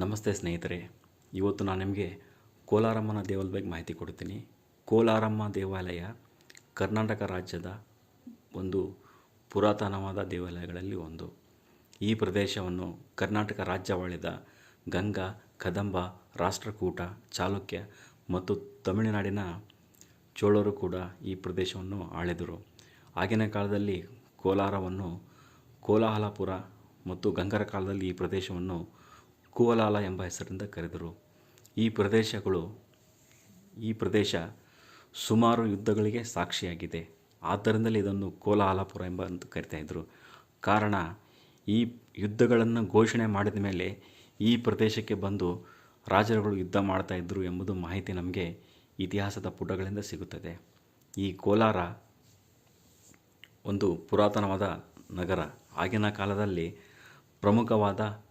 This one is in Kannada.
ನಮಸ್ತೆ ಸ್ನೇಹಿತರೆ, ಇವತ್ತು ನಾನು ನಿಮಗೆ ಕೋಲಾರಮ್ಮನ ದೇವಾಲಯದ ಬಗ್ಗೆ ಮಾಹಿತಿ ಕೊಡ್ತೀನಿ. ಕೋಲಾರಮ್ಮ ದೇವಾಲಯ ಕರ್ನಾಟಕ ರಾಜ್ಯದ ಒಂದು ಪುರಾತನವಾದ ದೇವಾಲಯಗಳಲ್ಲಿ ಒಂದು. ಈ ಪ್ರದೇಶವನ್ನು ಕರ್ನಾಟಕ ರಾಜ್ಯವಾಳಿದ ಗಂಗಾ, ಕದಂಬ, ರಾಷ್ಟ್ರಕೂಟ, ಚಾಲುಕ್ಯ ಮತ್ತು ತಮಿಳುನಾಡಿನ ಚೋಳರು ಕೂಡ ಈ ಪ್ರದೇಶವನ್ನು ಆಳಿದರು. ಆಗಿನ ಕಾಲದಲ್ಲಿ ಕೋಲಾರವನ್ನು ಕೋಲಾಹಲಪುರ ಮತ್ತು ಗಂಗರ ಕಾಲದಲ್ಲಿ ಈ ಪ್ರದೇಶವನ್ನು ಕೋಲಾಲ ಎಂಬ ಹೆಸರಿಂದ ಕರೆದರು. ಈ ಪ್ರದೇಶ ಸುಮಾರು ಯುದ್ಧಗಳಿಗೆ ಸಾಕ್ಷಿಯಾಗಿದೆ. ಆದ್ದರಿಂದಲೇ ಇದನ್ನು ಕೋಲಾಹಲಪುರ ಎಂಬ ಕರಿತಾಯಿದ್ರು. ಕಾರಣ, ಈ ಯುದ್ಧಗಳನ್ನು ಘೋಷಣೆ ಮಾಡಿದ ಮೇಲೆ ಈ ಪ್ರದೇಶಕ್ಕೆ ಬಂದು ರಾಜರುಗಳು ಯುದ್ಧ ಮಾಡ್ತಾಯಿದ್ರು ಎಂಬುದು ಮಾಹಿತಿ ನಮಗೆ ಇತಿಹಾಸದ ಪುಟಗಳಿಂದ ಸಿಗುತ್ತದೆ. ಈ ಕೋಲಾರ ಒಂದು ಪುರಾತನವಾದ ನಗರ. ಆಗಿನ ಕಾಲದಲ್ಲಿ ಪ್ರಮುಖವಾದ